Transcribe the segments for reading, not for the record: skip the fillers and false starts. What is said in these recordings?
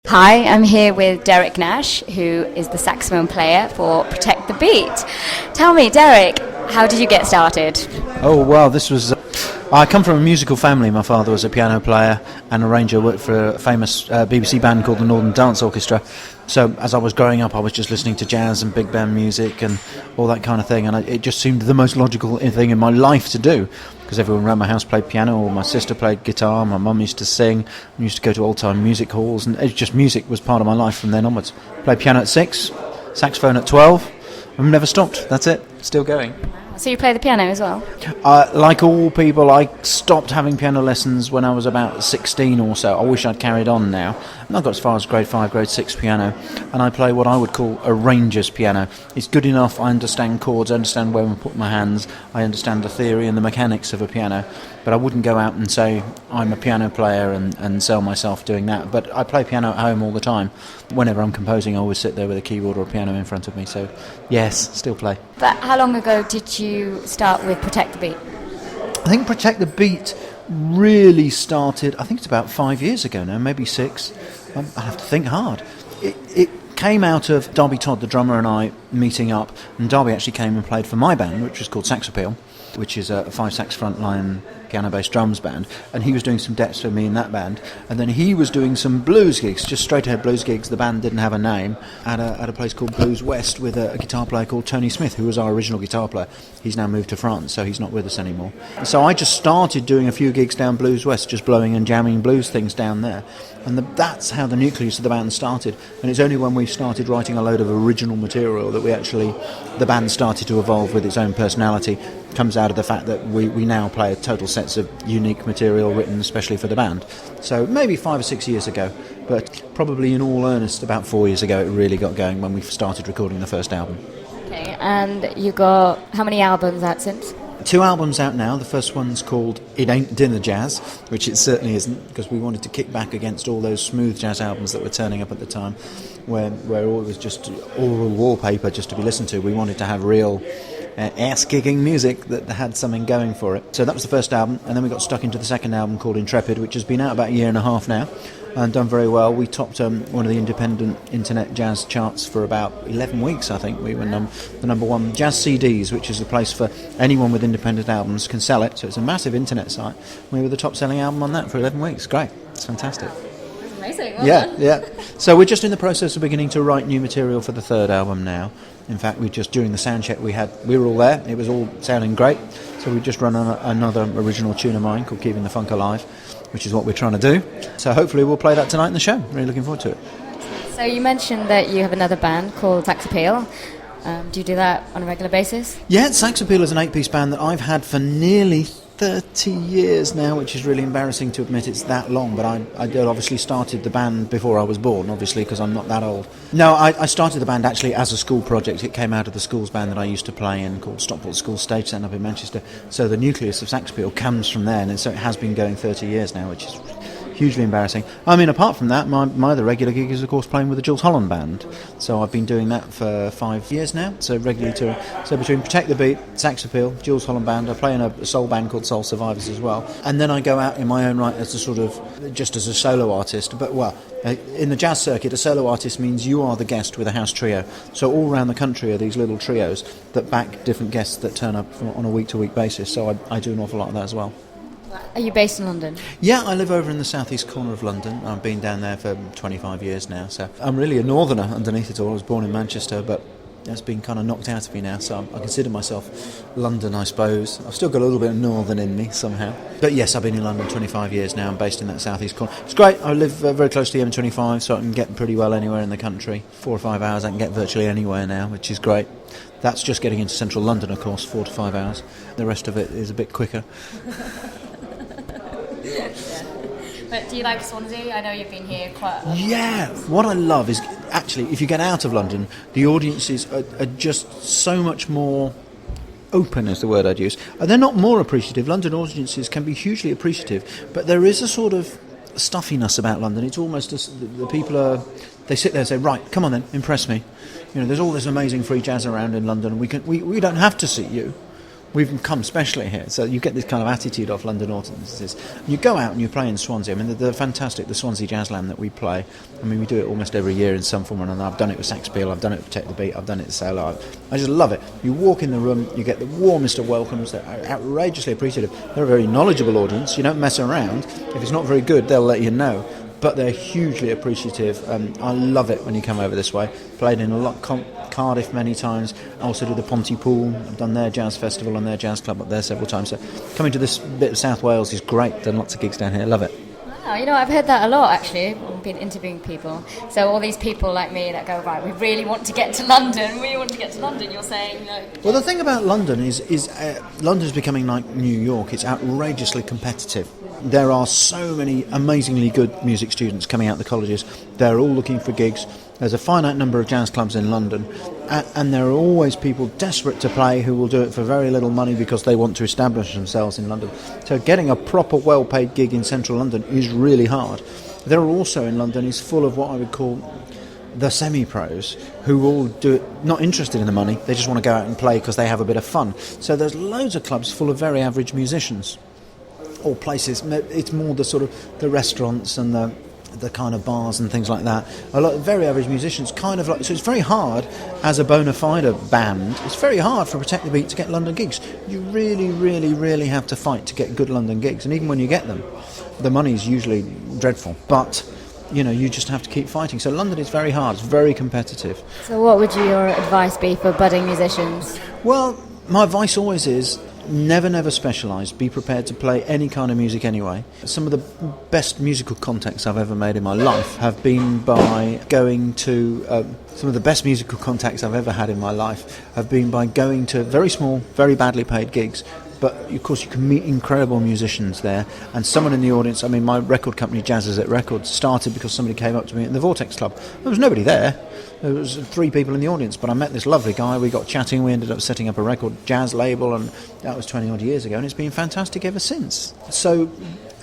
Hi, I'm here with Derek Nash, who is the saxophone player for Protect the Beat. Tell me, Derek, how did you get started? Oh, well, this was... I come from a musical family. My father was a piano player and arranger, worked for a famous BBC band called the Northern Dance Orchestra. So as I was growing up, I was just listening to jazz and big band music and all that kind of thing, and it just seemed the most logical thing in my life to do, because everyone around my house played piano, or my sister played guitar, my mum used to sing, I used to go to old-time music halls, and music was part of my life from then onwards. Played piano at 6, saxophone at 12, I've never stopped. That's it, still going. So you play the piano as well? Like all people, I stopped having piano lessons when I was about 16 or so. I wish I'd carried on now. I got as far as grade 5, grade 6 piano, and I play what I would call a ranger's piano. It's good enough, I understand chords, I understand where I put my hands, I understand the theory and the mechanics of a piano, but I wouldn't go out and say I'm a piano player and sell myself doing that. But I play piano at home all the time. Whenever I'm composing, I always sit there with a keyboard or a piano in front of me, so yes, still play. But how long ago did you start with Protect the Beat? I think Protect the Beat really started, I think it's about 5 years ago now, maybe 6. I have to think hard. It came out of Darby Todd, the drummer, and I meeting up, and Darby actually came and played for my band, which was called Saxophone, which is a 5-sax frontline piano-based drums band, and he was doing some depths for me in that band, and then he was doing some blues gigs, just straight-ahead blues gigs. The band didn't have a name, at a place called Blues West with a guitar player called Tony Smith, who was our original guitar player. He's now moved to France, so he's not with us anymore. So I just started doing a few gigs down Blues West, just blowing and jamming blues things down there, and that's how the nucleus of the band started. And it's only when we started writing a load of original material that the band started to evolve with its own personality. Comes out of the fact that we now play total sets of unique material written especially for the band. So maybe 5 or 6 years ago, but probably in all earnest about 4 years ago it really got going when we started recording the first album. Okay, and you got how many albums out since? 2 albums out now. The first one's called It Ain't Dinner Jazz, which it certainly isn't, because we wanted to kick back against all those smooth jazz albums that were turning up at the time, where all it was just oral wallpaper just to be listened to. We wanted to have real ass-kicking music that had something going for it. So that was the first album, and then we got stuck into the second album called Intrepid, which has been out about a year and a half now and done very well. We topped one of the independent internet jazz charts for about 11 weeks, I think. We were the number one. Jazz CDs, which is a place for anyone with independent albums can sell it, so it's a massive internet site. We were the top-selling album on that for 11 weeks. Great. It's fantastic. That's amazing. Well done. Yeah. So we're just in the process of beginning to write new material for the third album now. In fact, during the sound check we were all there. It was all sounding great. So we just run another original tune of mine called Keeping the Funk Alive, which is what we're trying to do. So hopefully we'll play that tonight in the show. Really looking forward to it. So you mentioned that you have another band called Sax Appeal. Do you do that on a regular basis? Yeah, Sax Appeal is an 8-piece band that I've had for nearly 30 years now, which is really embarrassing to admit it's that long, but I did obviously started the band before I was born, obviously, because I'm not that old. No, I started the band actually as a school project. It came out of the school's band that I used to play in called Stockport School Stage Centre up in Manchester. So the nucleus of Sax Appeal comes from there, and so it has been going 30 years now, which is hugely embarrassing. I mean, apart from that, my other regular gig is, of course, playing with the Jools Holland Band. So I've been doing that for 5 years now, so regularly touring. So between Protect the Beat, Sax Appeal, Jools Holland Band, I play in a soul band called Soul Survivors as well. And then I go out in my own right as just as a solo artist. But, in the jazz circuit, a solo artist means you are the guest with a house trio. So all around the country are these little trios that back different guests that turn up on a week-to-week basis. So I do an awful lot of that as well. Are you based in London? Yeah, I live over in the southeast corner of London. I've been down there for 25 years now, so I'm really a northerner underneath it all. I was born in Manchester, but it's been kind of knocked out of me now, so I consider myself London, I suppose. I've still got a little bit of northern in me somehow. But yes, I've been in London 25 years now. I'm based in that southeast corner. It's great. I live very close to the M25, so I can get pretty well anywhere in the country. 4 or 5 hours I can get virtually anywhere now, which is great. That's just getting into central London, of course, 4 to 5 hours. The rest of it is a bit quicker. But do you like Swansea? I know you've been here quite a lot. Yeah, what I love is actually if you get out of London, the audiences are just so much more open, is the word I'd use. And they're not more appreciative. London audiences can be hugely appreciative, but there is a sort of stuffiness about London. It's almost the people they sit there and say, right, come on then, impress me. There's all this amazing free jazz around in London. We don't have to see you. we've come specially here. So you get this kind of attitude off London audiences. You go out and you play in Swansea. I mean, they're fantastic, the Swansea Jazzland that we play. I mean, we do it almost every year in some form or another. I've done it with Sax Peel, I've done it with Protect the Beat, I've done it with Sailor. I just love it. You walk in the room, you get the warmest of welcomes. They're outrageously appreciative. They're a very knowledgeable audience. You don't mess around. If it's not very good, they'll let you know. But they're hugely appreciative. I love it when you come over this way. Played in a lot, Cardiff many times. I also do the Pontypool. I've done their jazz festival and their jazz club up there several times. So coming to this bit of South Wales is great. Done lots of gigs down here. Love it. Wow, I've heard that a lot actually. I've been interviewing people. So all these people like me that go, right, we really want to get to London. You're saying no. Well, the thing about London is London's becoming like New York. It's outrageously competitive. There are so many amazingly good music students coming out of the colleges. They're all looking for gigs. There's a finite number of jazz clubs in London, and there are always people desperate to play who will do it for very little money because they want to establish themselves in London. So getting a proper well-paid gig in central London is really hard. There are also in London is full of what I would call the semi-pros who all do it not interested in the money. They just want to go out and play because they have a bit of fun. So there's loads of clubs full of very average musicians. Or places, it's more the sort of the restaurants and the kind of bars and things like that. A lot of very average musicians, kind of like, so it's very hard as a bona fide band. It's very hard for Protect the Beat to get London gigs. You really, really, really have to fight to get good London gigs, and even when you get them, the money's usually dreadful. But you just have to keep fighting. So London is very hard. It's very competitive. So what would your advice be for budding musicians? Well, my advice always is, never specialise. Be prepared to play any kind of music anyway. Some of the best musical contacts I've ever made in my life have been by going to some of the best musical contacts I've ever had in my life have been by going to very small, very badly paid gigs. But of course you can meet incredible musicians there, and someone in the audience. I mean, my record company Jazzers at Records started because somebody came up to me at the Vortex Club. There was nobody there. There was 3 people in the audience, but I met this lovely guy. We got chatting. We ended up setting up a record jazz label, and that was 20 odd years ago, and it's been fantastic ever since. So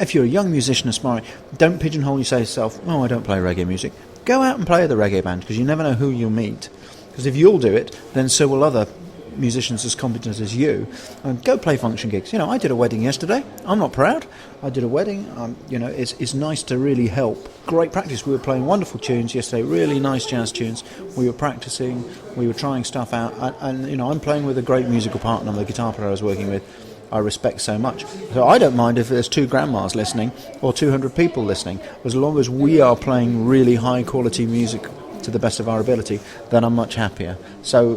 if you're a young musician aspiring, don't pigeonhole yourself, oh, I don't play reggae music. Go out and play with a reggae band, because you never know who you'll meet. Because if you'll do it, then so will other musicians as competent as you, and go play function gigs. I did a wedding yesterday. I'm not proud. I did a wedding. It's nice to really help. Great practice. We were playing wonderful tunes yesterday, really nice jazz tunes. We were practicing, we were trying stuff out, and I'm playing with a great musical partner, the guitar player I was working with. I respect so much. So I don't mind if there's 2 grandmas listening or 200 people listening, as long as we are playing really high quality music to the best of our ability, then I'm much happier. So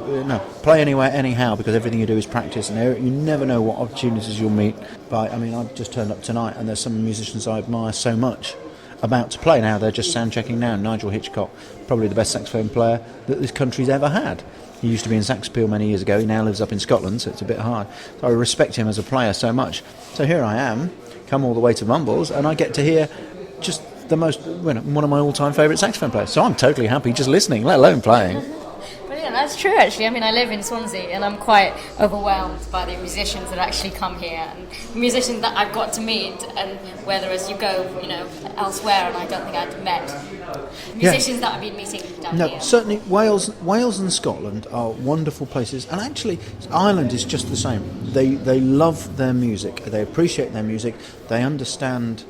play anywhere, anyhow, because everything you do is practice, and you never know what opportunities you'll meet. I've just turned up tonight, and there's some musicians I admire so much about to play now. They're just sound checking now. Nigel Hitchcock, probably the best saxophone player that this country's ever had. He used to be in Sax Peel many years ago. He now lives up in Scotland, so it's a bit hard. So I respect him as a player so much. So here I am, come all the way to Mumbles, and I get to hear just one of my all-time favourite saxophone players. So I'm totally happy just listening, let alone playing. Brilliant, that's true actually. I live in Swansea and I'm quite overwhelmed by the musicians that actually come here and the musicians that I've got to meet, and whereas you go, elsewhere, and I don't think I'd met musicians that I've been meeting down here. No, certainly Wales and Scotland are wonderful places, and actually Ireland is just the same. They love their music, they appreciate their music, they understand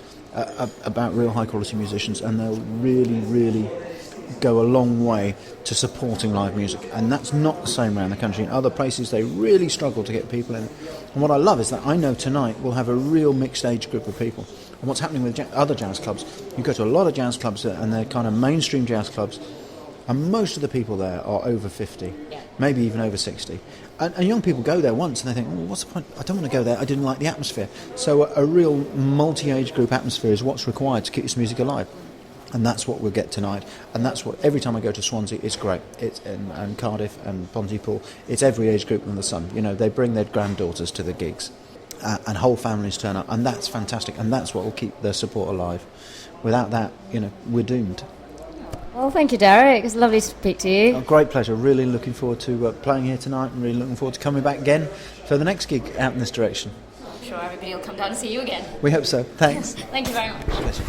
about real high quality musicians, and they'll really, really go a long way to supporting live music. And that's not the same around the country. In other places they really struggle to get people in. And what I love is that I know tonight we'll have a real mixed age group of people. And what's happening with other jazz clubs, you go to a lot of jazz clubs and they're kind of mainstream jazz clubs, and most of the people there are over 50, maybe even over 60. And young people go there once and they think, what's the point? I don't want to go there. I didn't like the atmosphere. So a real multi-age group atmosphere is what's required to keep this music alive. And that's what we'll get tonight. And that's what, every time I go to Swansea, it's great. It's and Cardiff and Pontypool, it's every age group under the sun. They bring their granddaughters to the gigs. And whole families turn up. And that's fantastic. And that's what will keep their support alive. Without that, we're doomed. Well, thank you, Derek. It's lovely to speak to you. A great pleasure. Really looking forward to playing here tonight, and really looking forward to coming back again for the next gig out in this direction. I'm sure everybody will come down and see you again. We hope so. Thanks. Thank you very much. Pleasure.